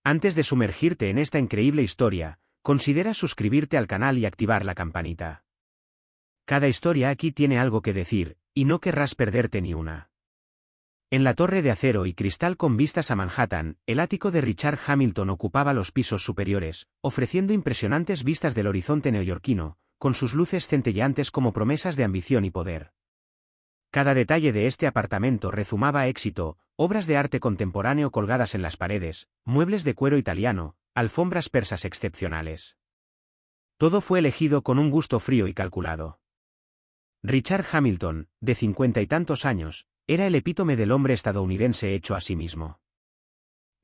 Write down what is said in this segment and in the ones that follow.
Antes de sumergirte en esta increíble historia, considera suscribirte al canal y activar la campanita. Cada historia aquí tiene algo que decir, y no querrás perderte ni una. En la torre de acero y cristal con vistas a Manhattan, el ático de Richard Hamilton ocupaba los pisos superiores, ofreciendo impresionantes vistas del horizonte neoyorquino, con sus luces centelleantes como promesas de ambición y poder. Cada detalle de este apartamento rezumaba éxito: obras de arte contemporáneo colgadas en las paredes, muebles de cuero italiano, alfombras persas excepcionales. Todo fue elegido con un gusto frío y calculado. Richard Hamilton, de 50 y tantos años, era el epítome del hombre estadounidense hecho a sí mismo.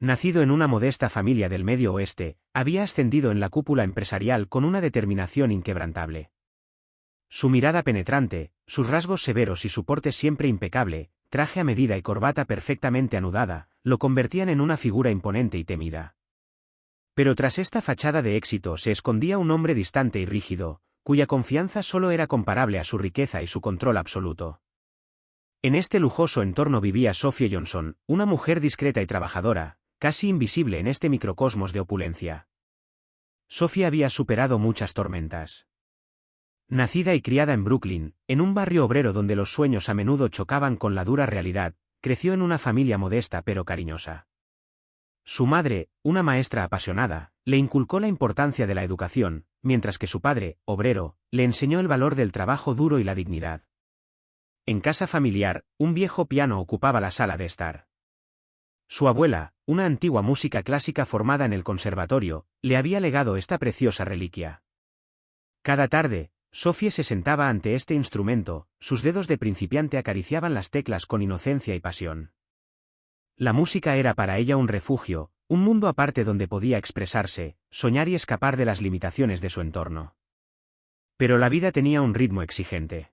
Nacido en una modesta familia del Medio Oeste, había ascendido en la cúpula empresarial con una determinación inquebrantable. Su mirada penetrante, sus rasgos severos y su porte siempre impecable, traje a medida y corbata perfectamente anudada, lo convertían en una figura imponente y temida. Pero tras esta fachada de éxito se escondía un hombre distante y rígido, cuya confianza solo era comparable a su riqueza y su control absoluto. En este lujoso entorno vivía Sophie Johnson, una mujer discreta y trabajadora, casi invisible en este microcosmos de opulencia. Sophie había superado muchas tormentas. Nacida y criada en Brooklyn, en un barrio obrero donde los sueños a menudo chocaban con la dura realidad, creció en una familia modesta pero cariñosa. Su madre, una maestra apasionada, le inculcó la importancia de la educación, mientras que su padre, obrero, le enseñó el valor del trabajo duro y la dignidad. En casa familiar, un viejo piano ocupaba la sala de estar. Su abuela, una antigua música clásica formada en el conservatorio, le había legado esta preciosa reliquia. Cada tarde, Sophie se sentaba ante este instrumento, sus dedos de principiante acariciaban las teclas con inocencia y pasión. La música era para ella un refugio, un mundo aparte donde podía expresarse, soñar y escapar de las limitaciones de su entorno. Pero la vida tenía un ritmo exigente.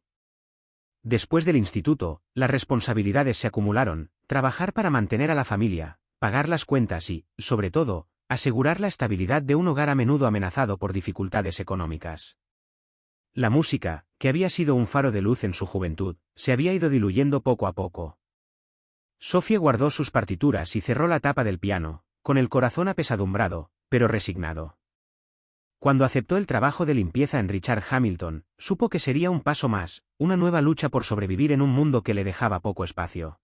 Después del instituto, las responsabilidades se acumularon: trabajar para mantener a la familia, pagar las cuentas y, sobre todo, asegurar la estabilidad de un hogar a menudo amenazado por dificultades económicas. La música, que había sido un faro de luz en su juventud, se había ido diluyendo poco a poco. Sophie guardó sus partituras y cerró la tapa del piano, con el corazón apesadumbrado, pero resignado. Cuando aceptó el trabajo de limpieza en Richard Hamilton, supo que sería un paso más, una nueva lucha por sobrevivir en un mundo que le dejaba poco espacio.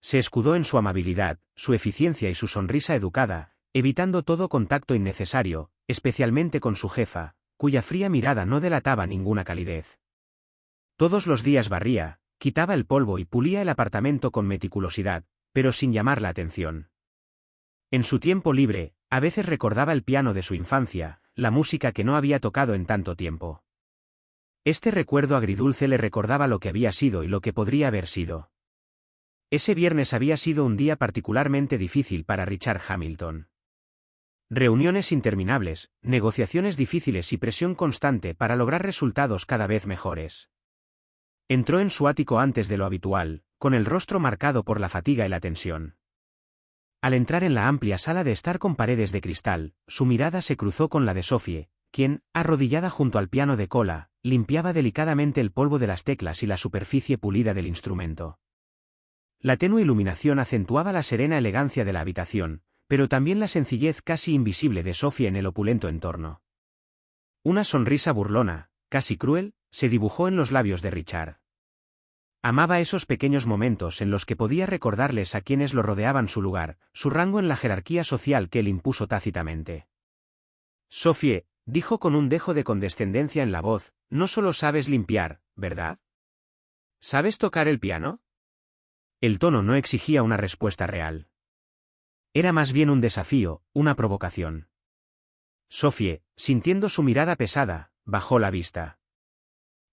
Se escudó en su amabilidad, su eficiencia y su sonrisa educada, evitando todo contacto innecesario, especialmente con su jefa, cuya fría mirada no delataba ninguna calidez. Todos los días barría, quitaba el polvo y pulía el apartamento con meticulosidad, pero sin llamar la atención. En su tiempo libre, a veces recordaba el piano de su infancia, la música que no había tocado en tanto tiempo. Este recuerdo agridulce le recordaba lo que había sido y lo que podría haber sido. Ese viernes había sido un día particularmente difícil para Richard Hamilton. Reuniones interminables, negociaciones difíciles y presión constante para lograr resultados cada vez mejores. Entró en su ático antes de lo habitual, con el rostro marcado por la fatiga y la tensión. Al entrar en la amplia sala de estar con paredes de cristal, su mirada se cruzó con la de Sophie, quien, arrodillada junto al piano de cola, limpiaba delicadamente el polvo de las teclas y la superficie pulida del instrumento. La tenue iluminación acentuaba la serena elegancia de la habitación, pero también la sencillez casi invisible de Sophie en el opulento entorno. Una sonrisa burlona, casi cruel, se dibujó en los labios de Richard. Amaba esos pequeños momentos en los que podía recordarles a quienes lo rodeaban su lugar, su rango en la jerarquía social que él impuso tácitamente. Sophie, dijo con un dejo de condescendencia en la voz, no solo sabes limpiar, ¿verdad? ¿Sabes tocar el piano? El tono no exigía una respuesta real. Era más bien un desafío, una provocación. Sophie, sintiendo su mirada pesada, bajó la vista.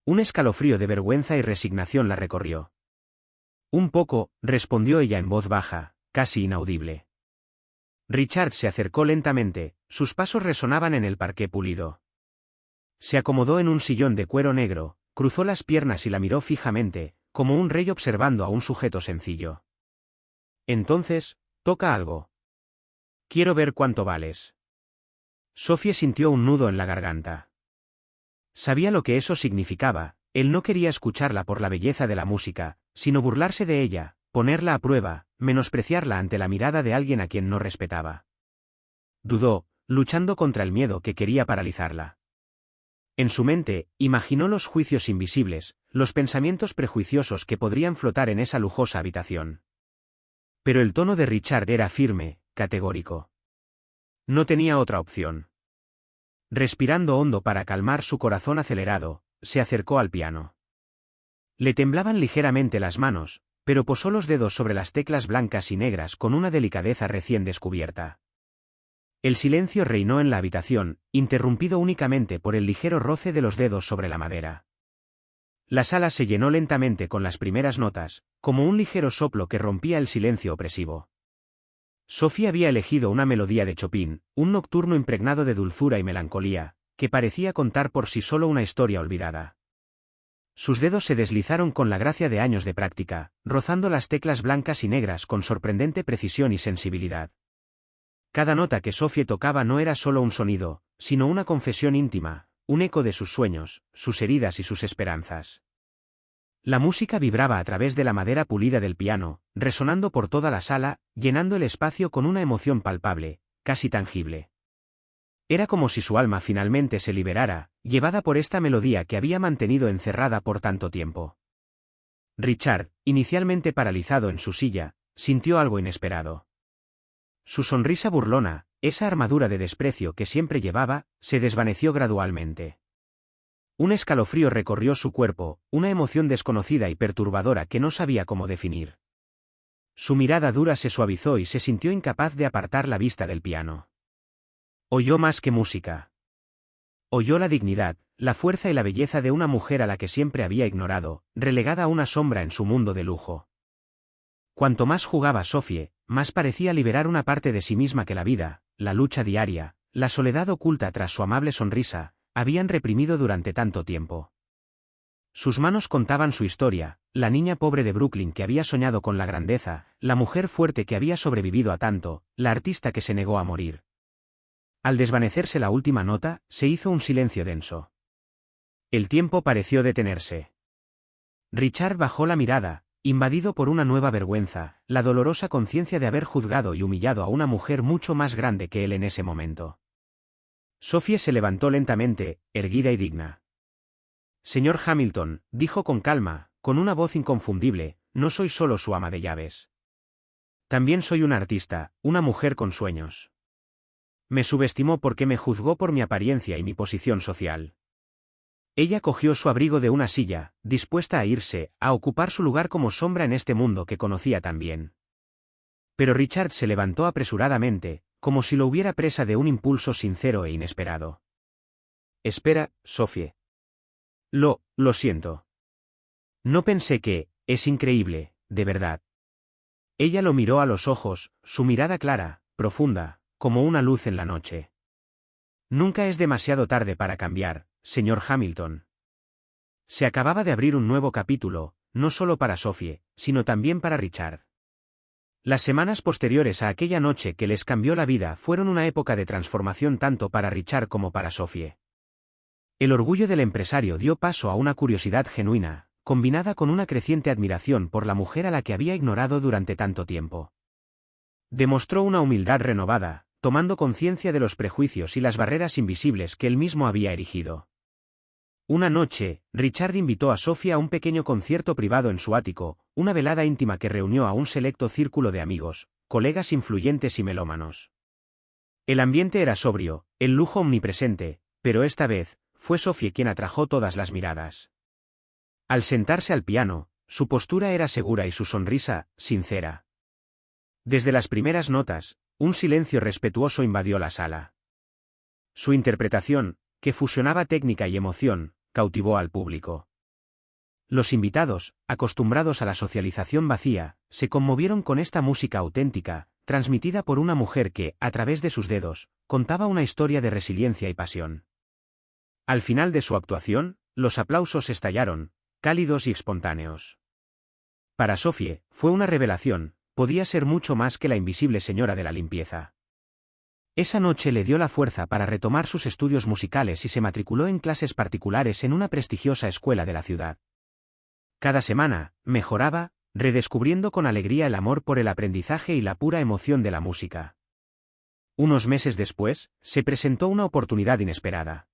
Un escalofrío de vergüenza y resignación la recorrió. Un poco, respondió ella en voz baja, casi inaudible. Richard se acercó lentamente, sus pasos resonaban en el parqué pulido. Se acomodó en un sillón de cuero negro, cruzó las piernas y la miró fijamente, como un rey observando a un sujeto sencillo. Entonces, toca algo. Quiero ver cuánto vales. Sophie sintió un nudo en la garganta. Sabía lo que eso significaba: él no quería escucharla por la belleza de la música, sino burlarse de ella, ponerla a prueba, menospreciarla ante la mirada de alguien a quien no respetaba. Dudó, luchando contra el miedo que quería paralizarla. En su mente, imaginó los juicios invisibles, los pensamientos prejuiciosos que podrían flotar en esa lujosa habitación. Pero el tono de Richard era firme, categórico. No tenía otra opción. Respirando hondo para calmar su corazón acelerado, se acercó al piano. Le temblaban ligeramente las manos, pero posó los dedos sobre las teclas blancas y negras con una delicadeza recién descubierta. El silencio reinó en la habitación, interrumpido únicamente por el ligero roce de los dedos sobre la madera. La sala se llenó lentamente con las primeras notas, como un ligero soplo que rompía el silencio opresivo. Sophie había elegido una melodía de Chopin, un nocturno impregnado de dulzura y melancolía, que parecía contar por sí solo una historia olvidada. Sus dedos se deslizaron con la gracia de años de práctica, rozando las teclas blancas y negras con sorprendente precisión y sensibilidad. Cada nota que Sophie tocaba no era solo un sonido, sino una confesión íntima, un eco de sus sueños, sus heridas y sus esperanzas. La música vibraba a través de la madera pulida del piano, resonando por toda la sala, llenando el espacio con una emoción palpable, casi tangible. Era como si su alma finalmente se liberara, llevada por esta melodía que había mantenido encerrada por tanto tiempo. Richard, inicialmente paralizado en su silla, sintió algo inesperado. Su sonrisa burlona, esa armadura de desprecio que siempre llevaba, se desvaneció gradualmente. Un escalofrío recorrió su cuerpo, una emoción desconocida y perturbadora que no sabía cómo definir. Su mirada dura se suavizó y se sintió incapaz de apartar la vista del piano. Oyó más que música. Oyó la dignidad, la fuerza y la belleza de una mujer a la que siempre había ignorado, relegada a una sombra en su mundo de lujo. Cuanto más jugaba Sophie, más parecía liberar una parte de sí misma que la vida, la lucha diaria, la soledad oculta tras su amable sonrisa, habían reprimido durante tanto tiempo. Sus manos contaban su historia, la niña pobre de Brooklyn que había soñado con la grandeza, la mujer fuerte que había sobrevivido a tanto, la artista que se negó a morir. Al desvanecerse la última nota, se hizo un silencio denso. El tiempo pareció detenerse. Richard bajó la mirada, invadido por una nueva vergüenza, la dolorosa conciencia de haber juzgado y humillado a una mujer mucho más grande que él en ese momento. Sophie se levantó lentamente, erguida y digna. Señor Hamilton, dijo con calma, con una voz inconfundible, no soy solo su ama de llaves. También soy una artista, una mujer con sueños. Me subestimó porque me juzgó por mi apariencia y mi posición social. Ella cogió su abrigo de una silla, dispuesta a irse, a ocupar su lugar como sombra en este mundo que conocía tan bien. Pero Richard se levantó apresuradamente, como si lo hubiera presa de un impulso sincero e inesperado. Espera, Sophie. Lo siento. No pensé que, es increíble, de verdad. Ella lo miró a los ojos, su mirada clara, profunda, como una luz en la noche. Nunca es demasiado tarde para cambiar, señor Hamilton. Se acababa de abrir un nuevo capítulo, no solo para Sophie, sino también para Richard. Las semanas posteriores a aquella noche que les cambió la vida fueron una época de transformación tanto para Richard como para Sophie. El orgullo del empresario dio paso a una curiosidad genuina, combinada con una creciente admiración por la mujer a la que había ignorado durante tanto tiempo. Demostró una humildad renovada, tomando conciencia de los prejuicios y las barreras invisibles que él mismo había erigido. Una noche, Richard invitó a Sophie a un pequeño concierto privado en su ático, una velada íntima que reunió a un selecto círculo de amigos, colegas influyentes y melómanos. El ambiente era sobrio, el lujo omnipresente, pero esta vez, fue Sophie quien atrajo todas las miradas. Al sentarse al piano, su postura era segura y su sonrisa, sincera. Desde las primeras notas, un silencio respetuoso invadió la sala. Su interpretación, que fusionaba técnica y emoción, cautivó al público. Los invitados, acostumbrados a la socialización vacía, se conmovieron con esta música auténtica, transmitida por una mujer que, a través de sus dedos, contaba una historia de resiliencia y pasión. Al final de su actuación, los aplausos estallaron, cálidos y espontáneos. Para Sophie, fue una revelación, podía ser mucho más que la invisible señora de la limpieza. Esa noche le dio la fuerza para retomar sus estudios musicales y se matriculó en clases particulares en una prestigiosa escuela de la ciudad. Cada semana, mejoraba, redescubriendo con alegría el amor por el aprendizaje y la pura emoción de la música. Unos meses después, se presentó una oportunidad inesperada.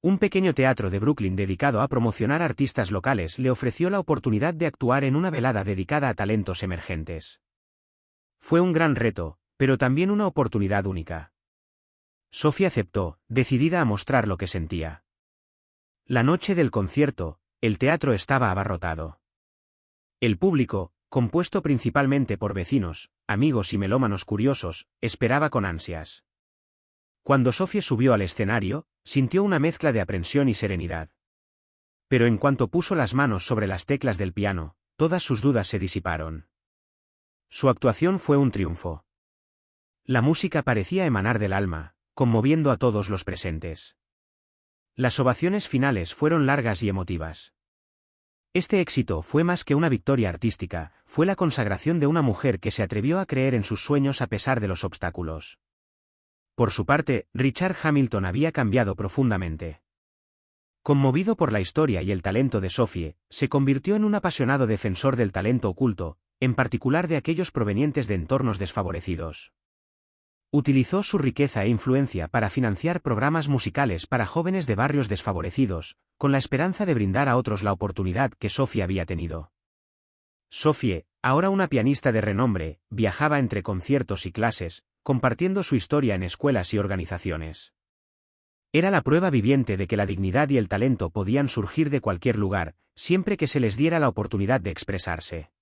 Un pequeño teatro de Brooklyn dedicado a promocionar artistas locales le ofreció la oportunidad de actuar en una velada dedicada a talentos emergentes. Fue un gran reto, pero también una oportunidad única. Sophie aceptó, decidida a mostrar lo que sentía. La noche del concierto, el teatro estaba abarrotado. El público, compuesto principalmente por vecinos, amigos y melómanos curiosos, esperaba con ansias. Cuando Sophie subió al escenario, sintió una mezcla de aprensión y serenidad. Pero en cuanto puso las manos sobre las teclas del piano, todas sus dudas se disiparon. Su actuación fue un triunfo. La música parecía emanar del alma, conmoviendo a todos los presentes. Las ovaciones finales fueron largas y emotivas. Este éxito fue más que una victoria artística, fue la consagración de una mujer que se atrevió a creer en sus sueños a pesar de los obstáculos. Por su parte, Richard Hamilton había cambiado profundamente. Conmovido por la historia y el talento de Sophie, se convirtió en un apasionado defensor del talento oculto, en particular de aquellos provenientes de entornos desfavorecidos. Utilizó su riqueza e influencia para financiar programas musicales para jóvenes de barrios desfavorecidos, con la esperanza de brindar a otros la oportunidad que Sophie había tenido. Sophie, ahora una pianista de renombre, viajaba entre conciertos y clases, compartiendo su historia en escuelas y organizaciones. Era la prueba viviente de que la dignidad y el talento podían surgir de cualquier lugar, siempre que se les diera la oportunidad de expresarse.